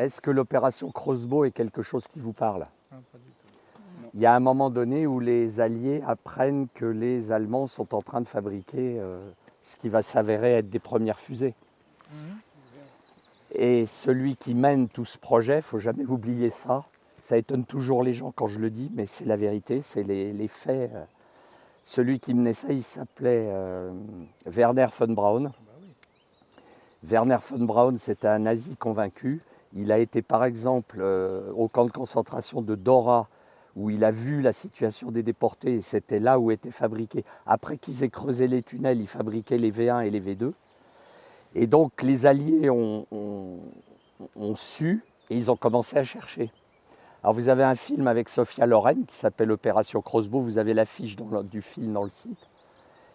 est-ce que l'opération Crossbow est quelque chose qui vous parle? Ah, pas du tout. Non. Il y a un moment donné où les Alliés apprennent que les Allemands sont en train de fabriquer ce qui va s'avérer être des premières fusées. Et celui qui mène tout ce projet, il ne faut jamais oublier ça. Ça étonne toujours les gens quand je le dis, mais c'est la vérité, c'est les faits. Celui qui menait ça, il s'appelait Werner von Braun. Bah oui. Werner von Braun, c'était un nazi convaincu. Il a été par exemple au camp de concentration de Dora, où il a vu la situation des déportés, et c'était là où étaient fabriqués. Après qu'ils aient creusé les tunnels, ils fabriquaient les V1 et les V2. Et donc les Alliés ont su, et ils ont commencé à chercher. Alors vous avez un film avec Sophia Loren qui s'appelle Opération Crossbow, vous avez l'affiche du film dans le site.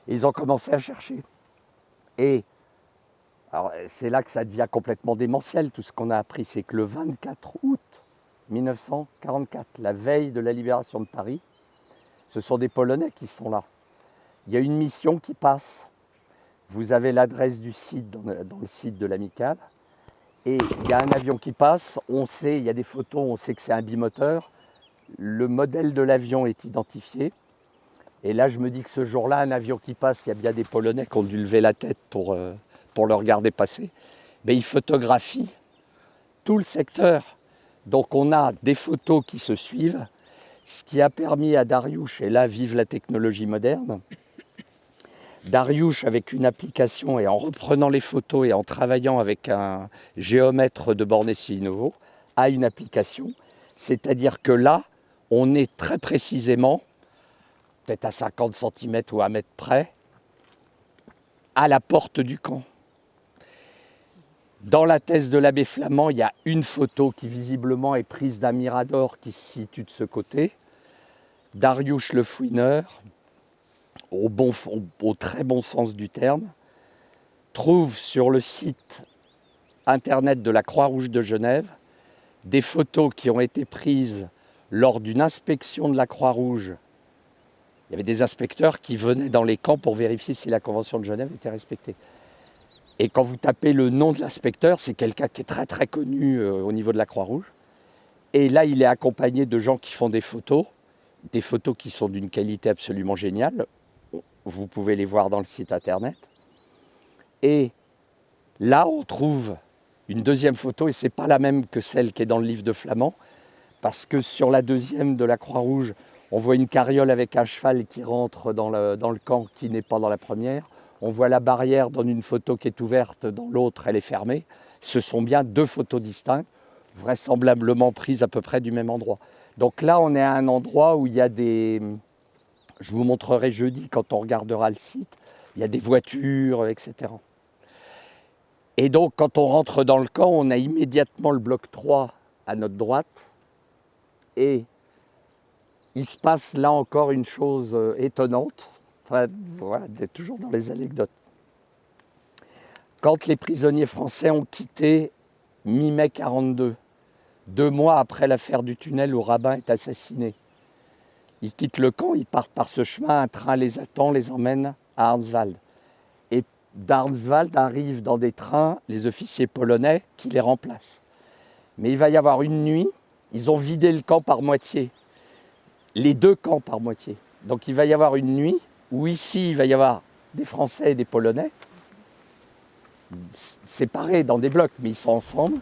Et ils ont commencé à chercher. Et alors, c'est là que ça devient complètement démentiel, tout ce qu'on a appris, c'est que le 24 août 1944, la veille de la libération de Paris, ce sont des Polonais qui sont là. Il y a une mission qui passe. Vous avez l'adresse du site dans le site de l'Amicale. Et il y a un avion qui passe, on sait, il y a des photos, on sait que c'est un bimoteur. Le modèle de l'avion est identifié. Et là, je me dis que ce jour-là, un avion qui passe, il y a bien des Polonais qui ont dû lever la tête pour le regarder passer. Mais il photographie tout le secteur. Donc on a des photos qui se suivent, ce qui a permis à Dariush, et là, vive la technologie moderne, Dariush, avec une application et en reprenant les photos et en travaillant avec un géomètre de Bornesi-Novo, a une application. C'est-à-dire que là, on est très précisément, peut-être à 50 cm ou à 1 mètre près, à la porte du camp. Dans la thèse de l'abbé Flamand, il y a une photo qui visiblement est prise d'un mirador qui se situe de ce côté. Dariush le fouineur, au très bon sens du terme, trouve sur le site internet de la Croix-Rouge de Genève des photos qui ont été prises lors d'une inspection de la Croix-Rouge. Il y avait des inspecteurs qui venaient dans les camps pour vérifier si la Convention de Genève était respectée. Et quand vous tapez le nom de l'inspecteur, c'est quelqu'un qui est très très connu au niveau de la Croix-Rouge. Et là, il est accompagné de gens qui font des photos qui sont d'une qualité absolument géniale. Vous pouvez les voir dans le site internet. Et là, on trouve une deuxième photo, et ce n'est pas la même que celle qui est dans le livre de Flamand, parce que sur la deuxième de la Croix-Rouge, on voit une carriole avec un cheval qui rentre dans le camp, qui n'est pas dans la première. On voit la barrière dans une photo qui est ouverte, dans l'autre, elle est fermée. Ce sont bien deux photos distinctes, vraisemblablement prises à peu près du même endroit. Donc là, on est à un endroit où il y a des... Je vous montrerai jeudi quand on regardera le site. Il y a des voitures, etc. Et donc, quand on rentre dans le camp, on a immédiatement le bloc 3 à notre droite. Et il se passe là encore une chose étonnante. Enfin, voilà, toujours dans les anecdotes. Quand les prisonniers français ont quitté mi-mai 42, 2 mois après l'affaire du tunnel où Rabin est assassiné, ils quittent le camp, ils partent par ce chemin, un train les attend, les emmène à Arnswald. Et d'Arnswald arrivent dans des trains les officiers polonais qui les remplacent. Mais il va y avoir une nuit, ils ont vidé le camp par moitié, les deux camps par moitié. Donc il va y avoir une nuit où ici il va y avoir des Français et des Polonais, séparés dans des blocs, mais ils sont ensemble.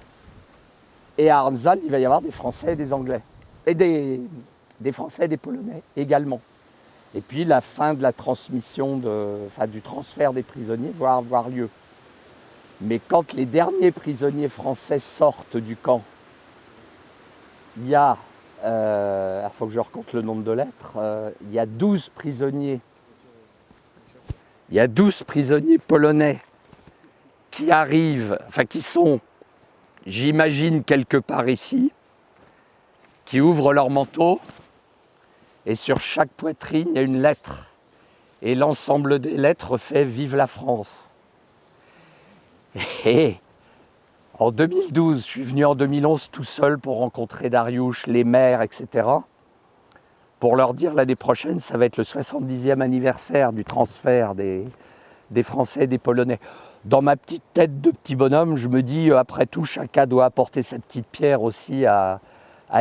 Et à Arnswald, il va y avoir des Français et des Anglais. Et des Français et des Polonais également. Et puis la fin de la transmission, du transfert des prisonniers va avoir lieu. Mais quand les derniers prisonniers français sortent du camp, il y a, il faut que je recompte le nombre de lettres, il y a 12 prisonniers. Il y a 12 prisonniers polonais qui arrivent, qui sont, j'imagine, quelque part ici, qui ouvrent leur manteau. Et sur chaque poitrine, il y a une lettre. Et l'ensemble des lettres fait « Vive la France ». Et en 2012, je suis venu en 2011 tout seul pour rencontrer Dariush, les maires, etc. Pour leur dire l'année prochaine, ça va être le 70e anniversaire du transfert des des Français et des Polonais. Dans ma petite tête de petit bonhomme, je me dis, après tout, chacun doit apporter sa petite pierre aussi à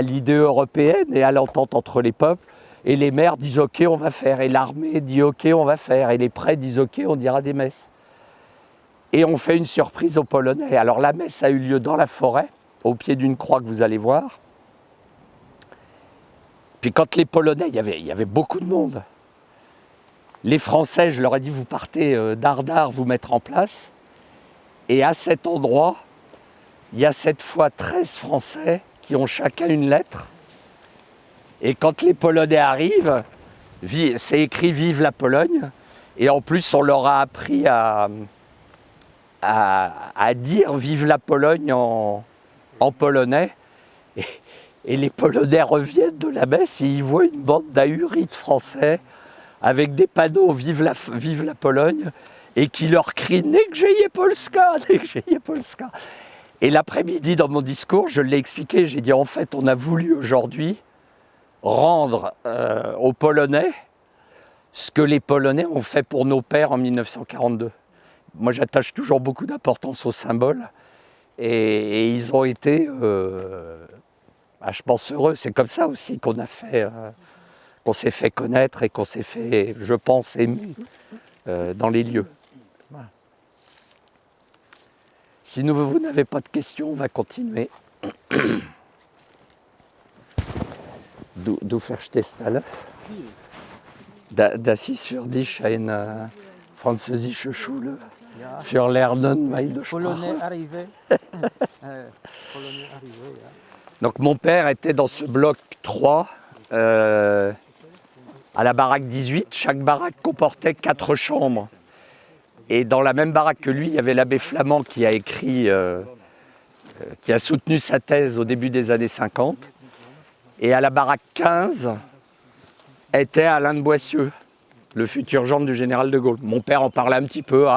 l'idée européenne et à l'entente entre les peuples. Et les maires disent ok, on va faire. Et l'armée dit ok, on va faire. Et les prêtres disent ok, on dira des messes. Et on fait une surprise aux Polonais. Alors la messe a eu lieu dans la forêt, au pied d'une croix que vous allez voir. Puis quand les Polonais, il y avait beaucoup de monde. Les Français, je leur ai dit, vous partez d'Ardar vous mettre en place. Et à cet endroit, il y a cette fois 13 Français qui ont chacun une lettre. Et quand les Polonais arrivent, c'est écrit « Vive la Pologne ». Et en plus, on leur a appris à dire « Vive la Pologne » en polonais. Et les Polonais reviennent de la messe et ils voient une bande d'ahuris de Français avec des panneaux « Vive la Pologne » et qui leur crient « Niech Polska !» Et l'après-midi, dans mon discours, je l'ai expliqué, j'ai dit en fait, on a voulu aujourd'hui rendre aux Polonais ce que les Polonais ont fait pour nos pères en 1942. Moi, j'attache toujours beaucoup d'importance aux symboles et ils ont été, je pense, heureux. C'est comme ça aussi qu'on a fait, qu'on s'est fait connaître et qu'on s'est fait, je pense, aimer dans les lieux. Voilà. Si vous n'avez pas de questions, on va continuer. Du verstehst alles? Das ist für dich eine französische Schule? Ja. Für Lernen meine Polonais Sprache? arrivé. Polonais arrivé, ja. Donc mon père était dans ce bloc 3, à la baraque 18. Chaque baraque comportait 4 chambres. Et dans la même baraque que lui, il y avait l'abbé Flamand qui a écrit, qui a soutenu sa thèse au début des années 50. Et à la baraque 15 était Alain de Boissieu, le futur gendre du général de Gaulle. Mon père en parlait un petit peu,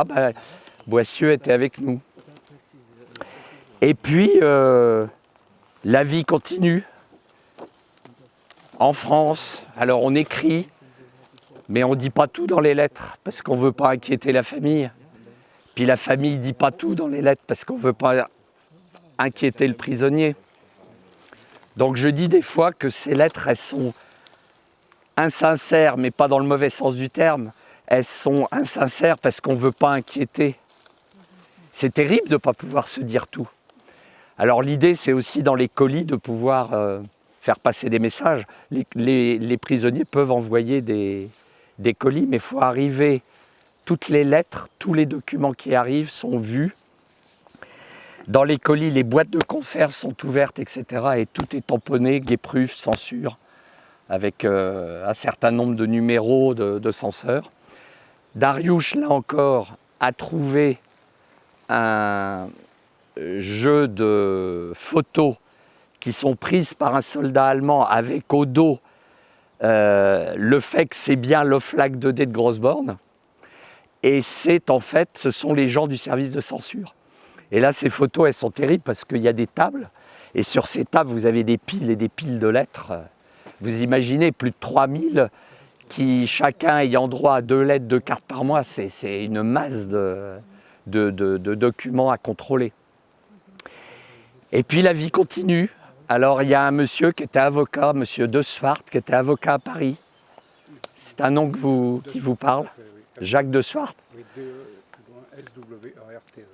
Boissieu était avec nous. Et puis, la vie continue en France. Alors on écrit, mais on ne dit pas tout dans les lettres, parce qu'on ne veut pas inquiéter la famille. Puis la famille ne dit pas tout dans les lettres, parce qu'on ne veut pas inquiéter le prisonnier. Donc je dis des fois que ces lettres, elles sont insincères, mais pas dans le mauvais sens du terme. Elles sont insincères parce qu'on ne veut pas inquiéter. C'est terrible de ne pas pouvoir se dire tout. Alors l'idée, c'est aussi dans les colis de pouvoir faire passer des messages. Les prisonniers peuvent envoyer des colis, mais il faut arriver. Toutes les lettres, tous les documents qui arrivent sont vus. Dans les colis, les boîtes de conserve sont ouvertes, etc. Et tout est tamponné, Gepprüft, censure, avec un certain nombre de numéros de censeurs. Dariusz, là encore, a trouvé un jeu de photos qui sont prises par un soldat allemand avec au dos le fait que c'est bien l'Oflag 2D de Grossborn. Et c'est en fait, ce sont les gens du service de censure. Et là, ces photos, elles sont terribles parce qu'il y a des tables. Et sur ces tables, vous avez des piles et des piles de lettres. Vous imaginez plus de 3000 qui, chacun ayant droit à 2 lettres, 2 cartes par mois. C'est une masse de documents à contrôler. Et puis la vie continue. Alors il y a un monsieur qui était avocat, monsieur De Swart, qui était avocat à Paris. C'est un nom qui vous parle, Jacques De Swart.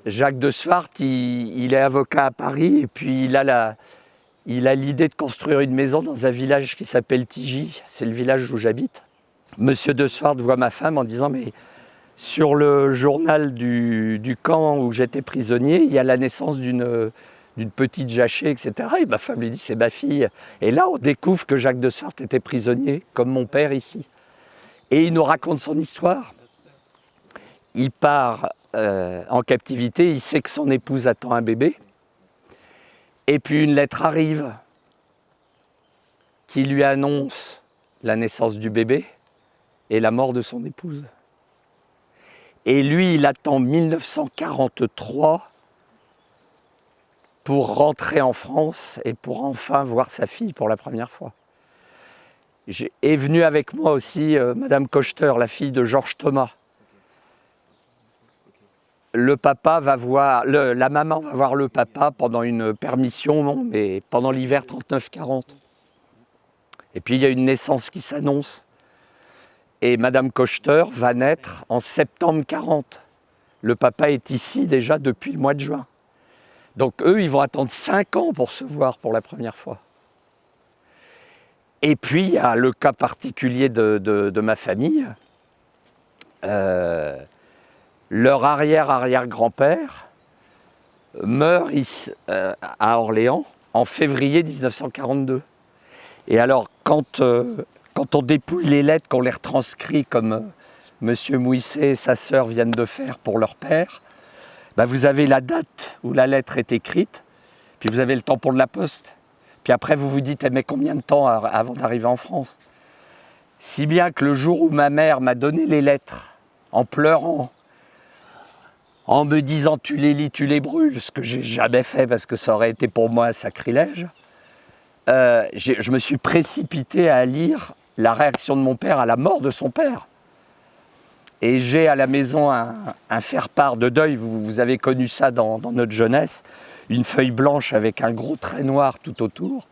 Jacques De Swart, il est avocat à Paris et puis il a l'idée de construire une maison dans un village qui s'appelle Tigy, c'est le village où j'habite. Monsieur De Swart voit ma femme en disant « mais sur le journal du camp où j'étais prisonnier, il y a la naissance d'une petite Jachée, etc. » Et ma femme lui dit « c'est ma fille ». Et là, on découvre que Jacques De Swart était prisonnier, comme mon père ici. Et il nous raconte son histoire. Il part en captivité, il sait que son épouse attend un bébé. Et puis une lettre arrive qui lui annonce la naissance du bébé et la mort de son épouse. Et lui, il attend 1943 pour rentrer en France et pour enfin voir sa fille pour la première fois. Est venue avec moi aussi Madame Kochter, la fille de Georges Thomas, le papa va voir, la maman va voir le papa pendant une permission, non, mais pendant l'hiver 39-40. Et puis il y a une naissance qui s'annonce. Et Madame Kochter va naître en septembre 40. Le papa est ici déjà depuis le mois de juin. Donc eux, ils vont attendre 5 ans pour se voir pour la première fois. Et puis il y a le cas particulier de ma famille. Leur arrière-arrière-grand-père meurt à Orléans en février 1942. Et alors, quand on dépouille les lettres, qu'on les retranscrit comme M. Mouisset et sa sœur viennent de faire pour leur père, ben vous avez la date où la lettre est écrite, puis vous avez le tampon de la poste. Puis après, vous vous dites, mais combien de temps avant d'arriver en France? Si bien que le jour où ma mère m'a donné les lettres, en pleurant, en me disant tu les lis, tu les brûles, ce que j'ai jamais fait parce que ça aurait été pour moi un sacrilège, je me suis précipité à lire la réaction de mon père à la mort de son père. Et j'ai à la maison un faire-part de deuil, vous avez connu ça dans notre jeunesse, une feuille blanche avec un gros trait noir tout autour.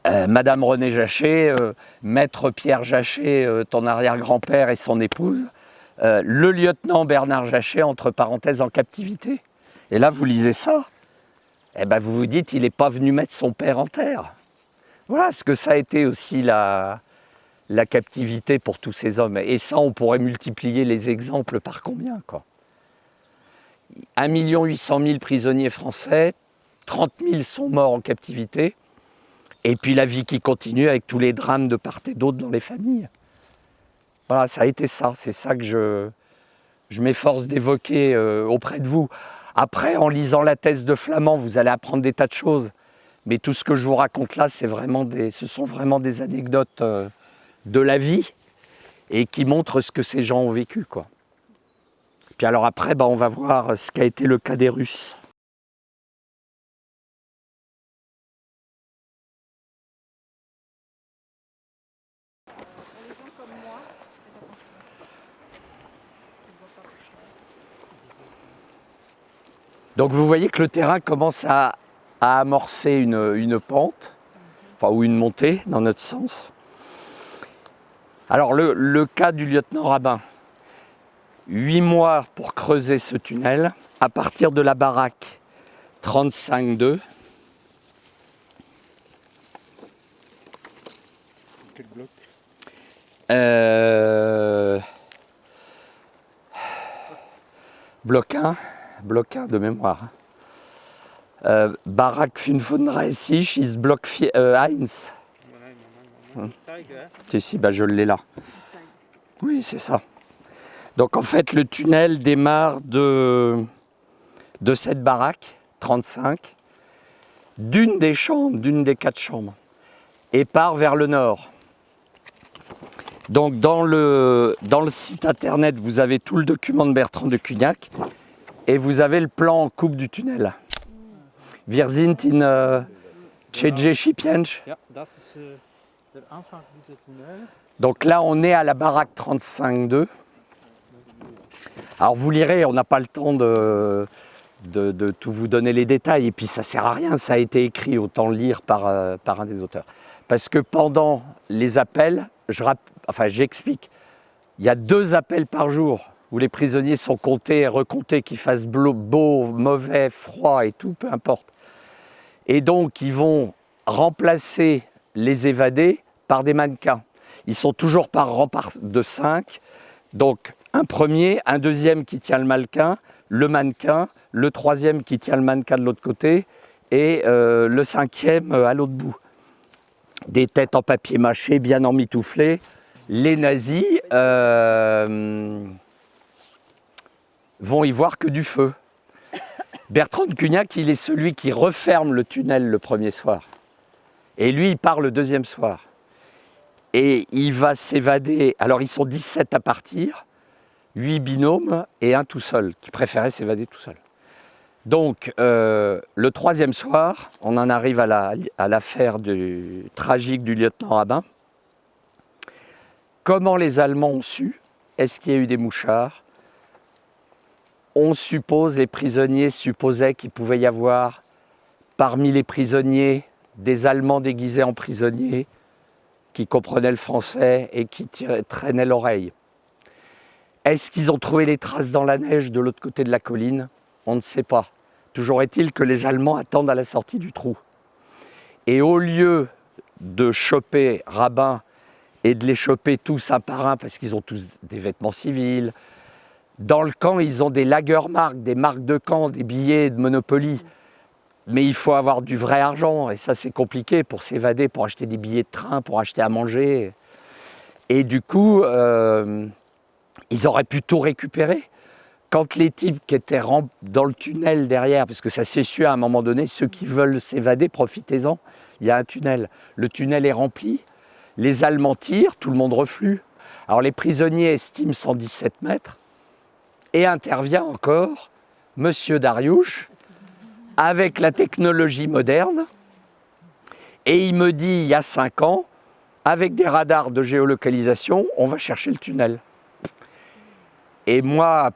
Madame Renée Jachet, Maître Pierre Jachet, ton arrière-grand-père et son épouse, le lieutenant Bernard Jachet, entre parenthèses, en captivité. Et là, vous lisez ça, et ben vous vous dites, il n'est pas venu mettre son père en terre. Voilà ce que ça a été aussi la captivité pour tous ces hommes. Et ça, on pourrait multiplier les exemples par combien, quoi. 1 800 000 prisonniers français, 30 000 sont morts en captivité, et puis la vie qui continue avec tous les drames de part et d'autre dans les familles. Voilà, ça a été ça, c'est ça que je m'efforce d'évoquer auprès de vous. Après, en lisant la thèse de Flamand, vous allez apprendre des tas de choses, mais tout ce que je vous raconte là, ce sont vraiment des anecdotes de la vie et qui montrent ce que ces gens ont vécu, quoi. Puis alors après, on va voir ce qu'a été le cas des Russes. Donc vous voyez que le terrain commence à amorcer une pente, enfin, ou une montée dans notre sens. Alors le cas du lieutenant Rabin, 8 mois pour creuser ce tunnel, à partir de la baraque 35-2. Quel bloc? Bloc 1 de mémoire. Baraque 35 ist Block 1. Si, je l'ai là. Oui, c'est ça. Donc en fait, le tunnel démarre de cette baraque, 35, d'une des chambres, d'une des 4 chambres, et part vers le nord. Donc dans le site internet, vous avez tout le document de Bertrand de Cugnac, et vous avez le plan en coupe du tunnel. Wir sind in Tchédjé-Chipiench. Donc là, on est à la baraque 35-2. Alors vous lirez, on n'a pas le temps de tout vous donner les détails, et puis ça ne sert à rien, ça a été écrit, autant le lire par un des auteurs. Parce que pendant les appels, j'explique, il y a 2 appels par jour où les prisonniers sont comptés et recomptés, qu'il fasse beau, mauvais, froid et tout, peu importe. Et donc ils vont remplacer les évadés par des mannequins. Ils sont toujours par rempart de 5, donc un premier, un deuxième qui tient le mannequin, le troisième qui tient le mannequin de l'autre côté, et le 5e à l'autre bout. Des têtes en papier mâché, bien emmitouflées. Les nazis vont y voir que du feu. Bertrand de Cugnac, il est celui qui referme le tunnel le premier soir. Et lui, il part le 2e soir. Et il va s'évader. Alors, ils sont 17 à partir, 8 binômes et un tout seul, qui préférait s'évader tout seul. Donc, le 3e soir, on en arrive à l'affaire tragique du lieutenant Rabin. Comment les Allemands ont su? Est-ce qu'il y a eu des mouchards? on suppose, les prisonniers supposaient qu'il pouvait y avoir parmi les prisonniers des Allemands déguisés en prisonniers qui comprenaient le français et qui traînaient l'oreille. Est-ce qu'ils ont trouvé les traces dans la neige de l'autre côté de la colline? On ne sait pas. Toujours est-il que les Allemands attendent à la sortie du trou. Et au lieu de choper Rabin et de les choper tous un par un, parce qu'ils ont tous des vêtements civils, dans le camp, ils ont des Lagermark, des marques de camp, des billets de Monopoly. Mais il faut avoir du vrai argent, et ça c'est compliqué pour s'évader, pour acheter des billets de train, pour acheter à manger. Et du coup, ils auraient pu tout récupérer. Quand les types qui étaient dans le tunnel derrière, parce que ça s'est su à un moment donné, ceux qui veulent s'évader, profitez-en, il y a un tunnel. Le tunnel est rempli, les Allemands tirent, tout le monde reflue. Alors les prisonniers estiment 117 mètres, et intervient encore Monsieur Dariush, avec la technologie moderne, et il me dit, il y a 5 ans, avec des radars de géolocalisation, on va chercher le tunnel. Et moi,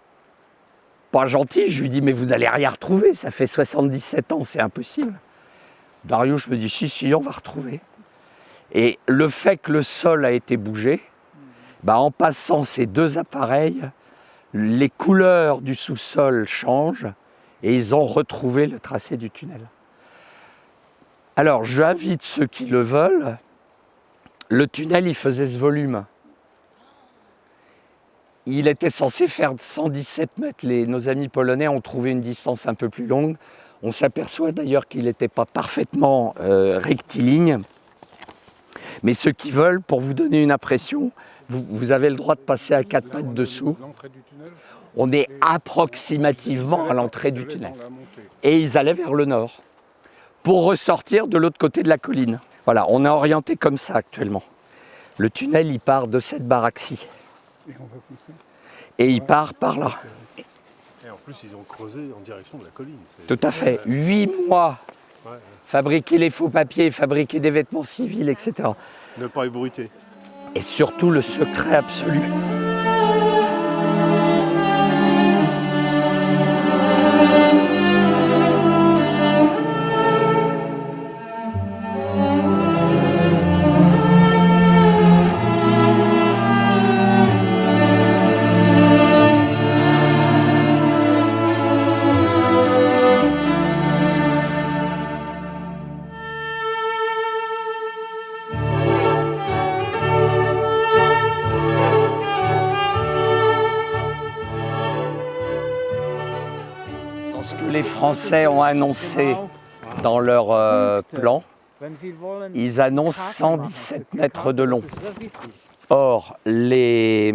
pas gentil, je lui dis, mais vous n'allez rien retrouver, ça fait 77 ans, c'est impossible. Dariush me dit, si, on va retrouver. Et le fait que le sol a été bougé, en passant ces 2 appareils, les couleurs du sous-sol changent, et ils ont retrouvé le tracé du tunnel. Alors, j'invite ceux qui le veulent. Le tunnel, il faisait ce volume. Il était censé faire 117 mètres. Nos amis polonais ont trouvé une distance un peu plus longue. On s'aperçoit d'ailleurs qu'il n'était pas parfaitement rectiligne. Mais ceux qui veulent, pour vous donner une impression, vous avez le droit de passer à 4 mètres dessous. On est approximativement à l'entrée du tunnel. Et ils allaient vers le nord pour ressortir de l'autre côté de la colline. Voilà, on est orienté comme ça actuellement. Le tunnel, il part de cette baraque-ci. Et il part par là. Et en plus, ils ont creusé en direction de la colline. Tout à fait. 8 mois. Fabriquer les faux papiers, fabriquer des vêtements civils, etc. Ne pas ébruiter. Et surtout le secret absolu. Ce que les Français ont annoncé dans leur plan, ils annoncent 117 mètres de long. Or, les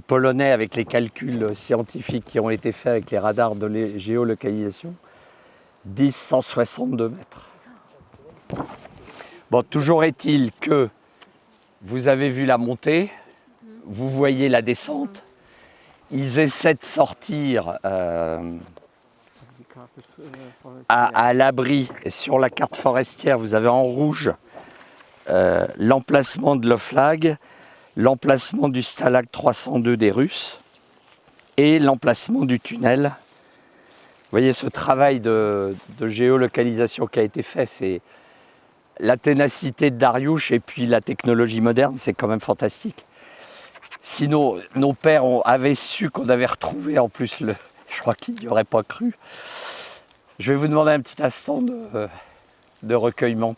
Polonais, avec les calculs scientifiques qui ont été faits avec les radars de géolocalisation, disent 162 mètres. Bon, toujours est-il que vous avez vu la montée, vous voyez la descente. Ils essaient de sortir à l'abri. Et sur la carte forestière, vous avez en rouge l'emplacement de l'Oflag, l'emplacement du Stalag 302 des Russes et l'emplacement du tunnel. Vous voyez ce travail de géolocalisation qui a été fait, c'est la ténacité de Dariush et puis la technologie moderne, c'est quand même fantastique. Si nos pères avaient su qu'on avait retrouvé en plus, je crois qu'ils n'y auraient pas cru. Je vais vous demander un petit instant de recueillement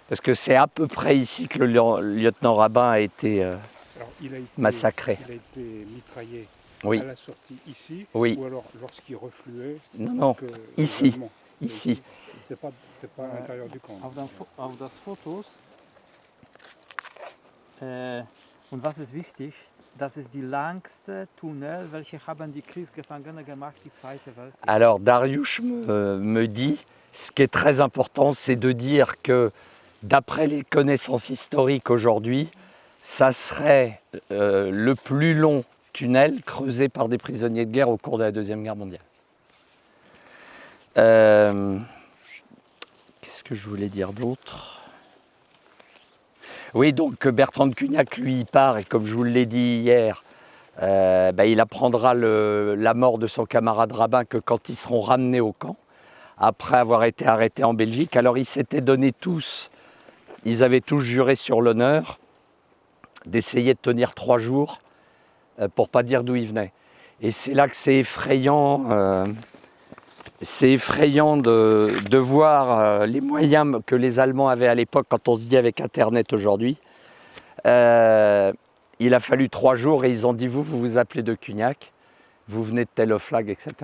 parce que c'est à peu près ici que le lieutenant Rabin a été massacré. Il a été mitraillé oui. À la sortie ici, oui. Ou alors lorsqu'il refluait. Non, ici. Ici. C'est pas à l'intérieur du camp. Auf das Fotos. Und was ist wichtig? Das ist die langste Tunnel, welche haben die Kriegsgefangene gemacht, die Zweite Weltkrieg. Alors Dariush me dit, ce qui est très important, c'est de dire que d'après les connaissances historiques aujourd'hui, ça serait le plus long tunnel creusé par des prisonniers de guerre au cours de la Deuxième Guerre mondiale. Qu'est-ce que je voulais dire d'autre ? Oui, donc Bertrand de Cugnac, lui, il part, et comme je vous l'ai dit hier, il apprendra la mort de son camarade rabbin que quand ils seront ramenés au camp, après avoir été arrêtés en Belgique. Alors ils s'étaient donnés tous, ils avaient tous juré sur l'honneur d'essayer de tenir 3 jours pour ne pas dire d'où ils venaient. Et c'est là que c'est effrayant de voir les moyens que les Allemands avaient à l'époque, quand on se dit avec Internet aujourd'hui. Il a fallu 3 jours et ils ont dit vous vous appelez de Cugnac, vous venez de Tel Oflag, etc.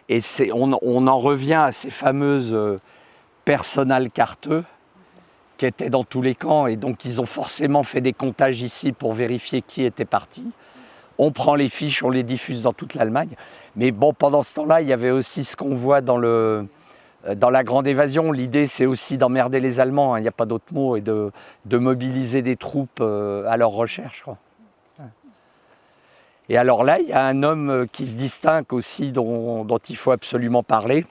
Et on en revient à ces fameuses personnal carteux qui étaient dans tous les camps et donc ils ont forcément fait des comptages ici pour vérifier qui était parti. On prend les fiches, on les diffuse dans toute l'Allemagne. Mais bon, pendant ce temps-là, il y avait aussi ce qu'on voit dans la grande évasion. L'idée, c'est aussi d'emmerder les Allemands, hein, il n'y a pas d'autre mot, et de mobiliser des troupes à leur recherche, quoi. Et alors là, il y a un homme qui se distingue aussi, dont il faut absolument parler.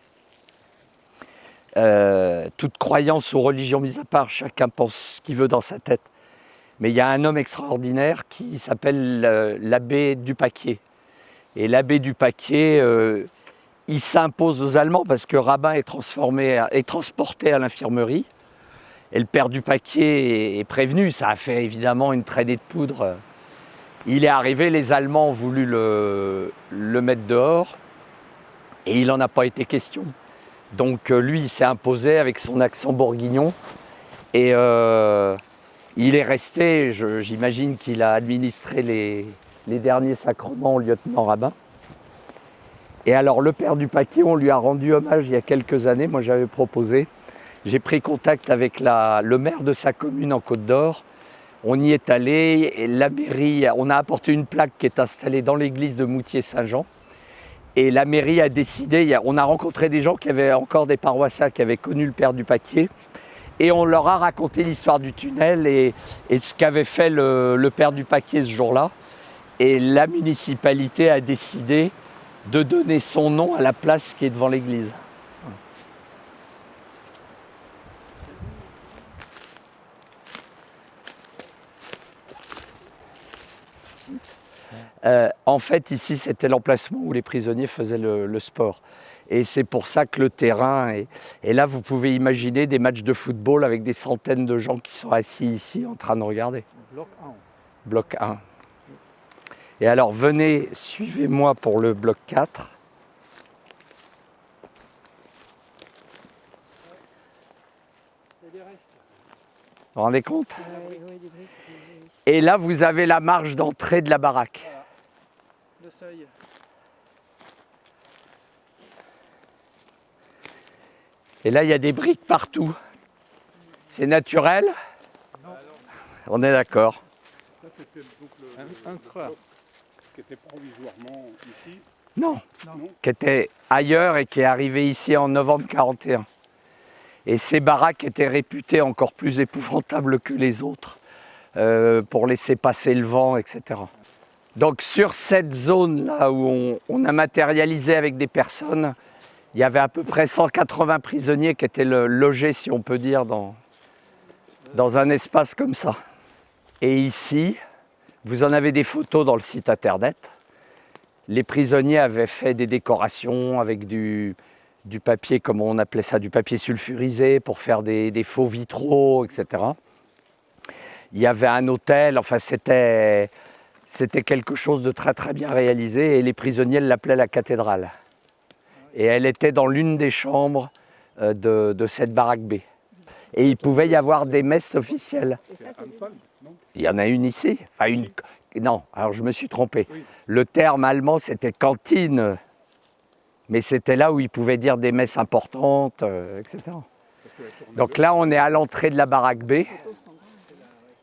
Toute croyance ou religion mise à part, chacun pense ce qu'il veut dans sa tête. Mais il y a un homme extraordinaire qui s'appelle l'abbé Dupaquier. Et l'abbé Dupaquier, il s'impose aux Allemands parce que Rabin est transporté à l'infirmerie. Et le père Dupaquier est prévenu, ça a fait évidemment une traînée de poudre. Il est arrivé, les Allemands ont voulu le mettre dehors et il n'en a pas été question. Donc lui, il s'est imposé avec son accent bourguignon et il est resté, j'imagine qu'il a administré les derniers sacrements au lieutenant rabbin. Et alors le père Dupaquier, on lui a rendu hommage il y a quelques années, moi j'avais proposé. J'ai pris contact avec le maire de sa commune en Côte d'Or. On y est allé, et la mairie, on a apporté une plaque qui est installée dans l'église de Moutier-Saint-Jean. Et la mairie a décidé, on a rencontré des gens qui avaient encore des paroissiens qui avaient connu le père Dupaquier. Et on leur a raconté l'histoire du tunnel et ce qu'avait fait le père Dupaquier ce jour-là. Et la municipalité a décidé de donner son nom à la place qui est devant l'église. En fait, ici, c'était l'emplacement où les prisonniers faisaient le sport. Et c'est pour ça que le terrain est... Et là, vous pouvez imaginer des matchs de football avec des centaines de gens qui sont assis ici en train de regarder. Bloc 1. Bloc 1. Et alors, venez, suivez-moi pour le bloc 4. Il y a des restes. Vous vous rendez compte? Oui. Et là, vous avez la marche d'entrée de la baraque. Voilà. Le seuil. Et là, il y a des briques partout. C'est naturel? Non. On est d'accord. Ça, c'était donc Un creux. qui était provisoirement ici. Non, Non. qui était ailleurs et qui est arrivé ici en novembre 1941. Et ces baraques étaient réputées encore plus épouvantables que les autres pour laisser passer le vent, etc. Donc sur cette zone-là où on a matérialisé avec des personnes, il y avait à peu près 180 prisonniers qui étaient logés, si on peut dire, dans un espace comme ça. Et ici, vous en avez des photos dans le site internet. Les prisonniers avaient fait des décorations avec du papier, comme on appelait ça, du papier sulfurisé pour faire des faux vitraux, etc. Il y avait un hôtel, enfin c'était quelque chose de très très bien réalisé et les prisonniers l'appelaient la cathédrale. Et elle était dans l'une des chambres de cette baraque B. Et il pouvait y avoir des messes officielles. Il y en a une ici. Enfin, non, alors je me suis trompé. Le terme allemand, c'était cantine. Mais c'était là où il pouvait dire des messes importantes, etc. Donc là, on est à l'entrée de la baraque B,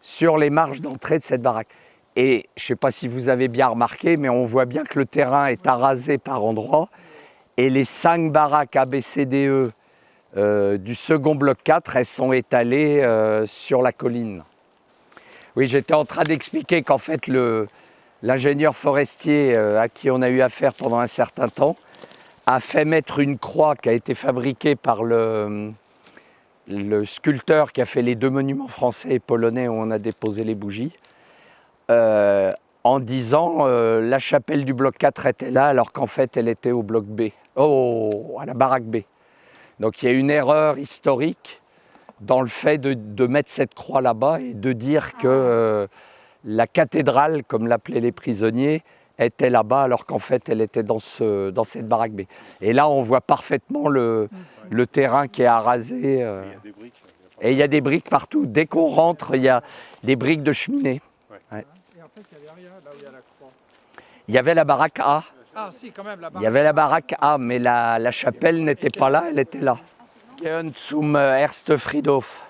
sur les marches d'entrée de cette baraque. Et je ne sais pas si vous avez bien remarqué, mais on voit bien que le terrain est arasé par endroits. Et les 5 baraques A, B, C, D, E du second bloc 4, elles sont étalées sur la colline. Oui, j'étais en train d'expliquer qu'en fait, l'ingénieur forestier à qui on a eu affaire pendant un certain temps a fait mettre une croix qui a été fabriquée par le sculpteur qui a fait les 2 monuments français et polonais où on a déposé les bougies, en disant la chapelle du bloc 4 était là alors qu'en fait elle était au bloc B, à la baraque B. Donc il y a une erreur historique dans le fait de mettre cette croix là-bas et de dire que la cathédrale, comme l'appelaient les prisonniers, était là-bas alors qu'en fait elle était dans cette baraque B. Et là on voit parfaitement le terrain qui est arasé. Il y a des briques. Et il y a des briques partout. Dès qu'on rentre, il y a des briques de cheminée. Ouais. Et en fait, il n'y avait rien là où il y a la croix. Il y avait la baraque A. Ah si, quand même, là-bas. Il y avait la baraque A, mais la chapelle n'était pas là, elle était là. Gehen zum Ersten Friedhof.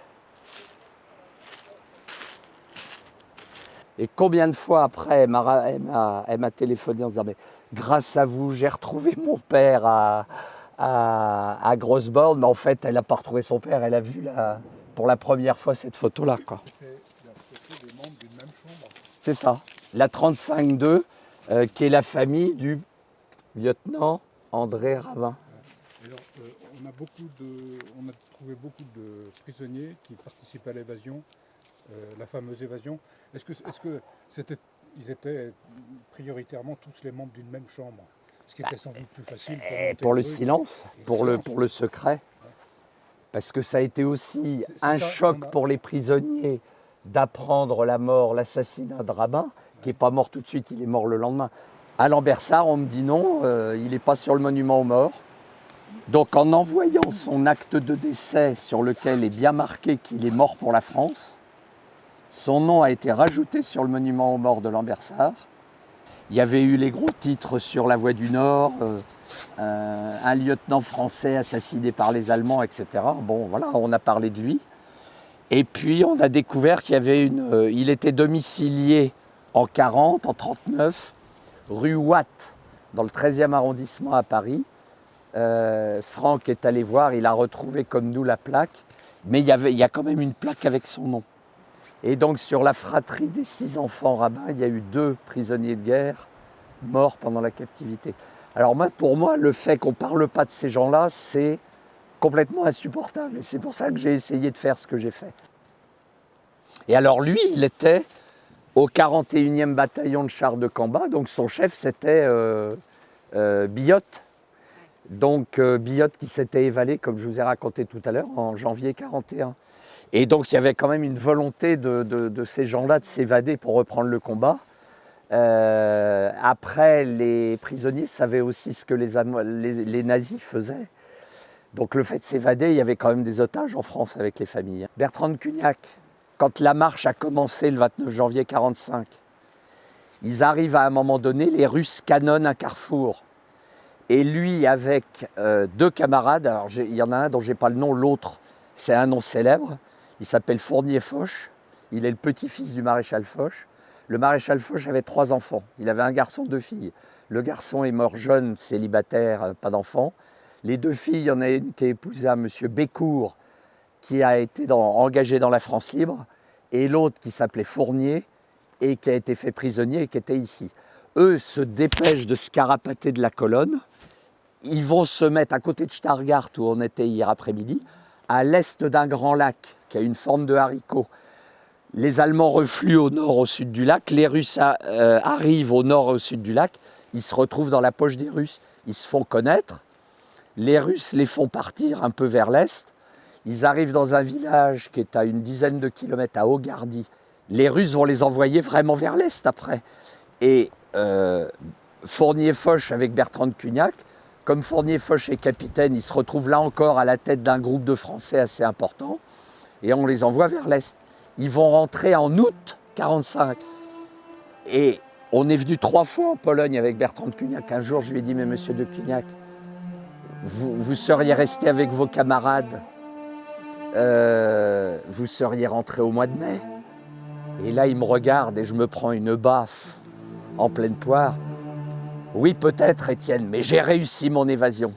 Et combien de fois après, elle m'a téléphoné en disant mais grâce à vous, j'ai retrouvé mon père à Grossborn. Mais en fait, elle n'a pas retrouvé son père, elle a vu pour la première fois cette photo-là. C'était la photo des membres d'une même chambre. C'est ça, la 35-2, qui est la famille du lieutenant André Ravin. Alors, on a trouvé beaucoup de prisonniers qui participaient à l'évasion, la fameuse évasion. Est-ce que ils étaient prioritairement tous les membres d'une même chambre? Ce qui était sans doute plus facile Pour le silence, pour le secret. Parce que ça a été aussi un choc pour les prisonniers d'apprendre la mort, l'assassinat de Rabin, qui n'est pas mort tout de suite, il est mort le lendemain. À Lambersart, on me dit non, il n'est pas sur le monument aux morts. Donc en envoyant son acte de décès sur lequel est bien marqué qu'il est mort pour la France, son nom a été rajouté sur le monument aux morts de Lambersart. Il y avait eu les gros titres sur la Voie du Nord, un lieutenant français assassiné par les Allemands, etc. Bon, voilà, on a parlé de lui. Et puis on a découvert qu'il y avait il était domicilié en 40, en 39, rue Watt, dans le 13e arrondissement à Paris. Franck est allé voir, il a retrouvé comme nous la plaque, mais il y a quand même une plaque avec son nom. Et donc sur la fratrie des 6 enfants rabbins, il y a eu 2 prisonniers de guerre morts pendant la captivité. Alors pour moi, le fait qu'on ne parle pas de ces gens-là, c'est complètement insupportable. Et c'est pour ça que j'ai essayé de faire ce que j'ai fait. Et alors lui, il était au 41e bataillon de chars de combat, donc son chef c'était Billotte. Donc Billotte qui s'était évadé, comme je vous ai raconté tout à l'heure, en janvier 41. Et donc il y avait quand même une volonté de ces gens-là de s'évader pour reprendre le combat. Après, les prisonniers savaient aussi ce que les nazis faisaient. Donc le fait de s'évader, il y avait quand même des otages en France avec les familles. Bertrand de Cugnac, quand la marche a commencé le 29 janvier 1945, ils arrivent à un moment donné, les Russes canonnent un carrefour. Et lui, avec 2 camarades, alors il y en a un dont je n'ai pas le nom, l'autre, c'est un nom célèbre, il s'appelle Fournier-Foch, il est le petit-fils du maréchal Foch. Le maréchal Foch avait 3 enfants, il avait un garçon, 2 filles. Le garçon est mort jeune, célibataire, pas d'enfant. Les 2 filles, il y en a une qui est épousée à M. Bécourt, qui a été engagé dans la France libre, et l'autre qui s'appelait Fournier, et qui a été fait prisonnier et qui était ici. Eux se dépêchent de se carapater de la colonne. Ils vont se mettre à côté de Stargard, où on était hier après-midi, à l'est d'un grand lac, qui a une forme de haricot. Les Allemands refluent au nord, au sud du lac. Les Russes arrivent au nord, au sud du lac. Ils se retrouvent dans la poche des Russes. Ils se font connaître. Les Russes les font partir un peu vers l'est. Ils arrivent dans un village qui est à une dizaine de kilomètres, à Augardy. Les Russes vont les envoyer vraiment vers l'est après. Et Fournier-Foch avec Bertrand de Cugnac, comme Fournier-Foch est capitaine, il se retrouve là encore à la tête d'un groupe de Français assez important. Et on les envoie vers l'est. Ils vont rentrer en août 1945. Et on est venu 3 fois en Pologne avec Bertrand de Cugnac. Un jour, je lui ai dit, mais monsieur de Cugnac, vous seriez resté avec vos camarades, vous seriez rentré au mois de mai. Et là, il me regarde et je me prends une baffe en pleine poire. Oui, peut-être, Étienne, mais j'ai réussi mon évasion.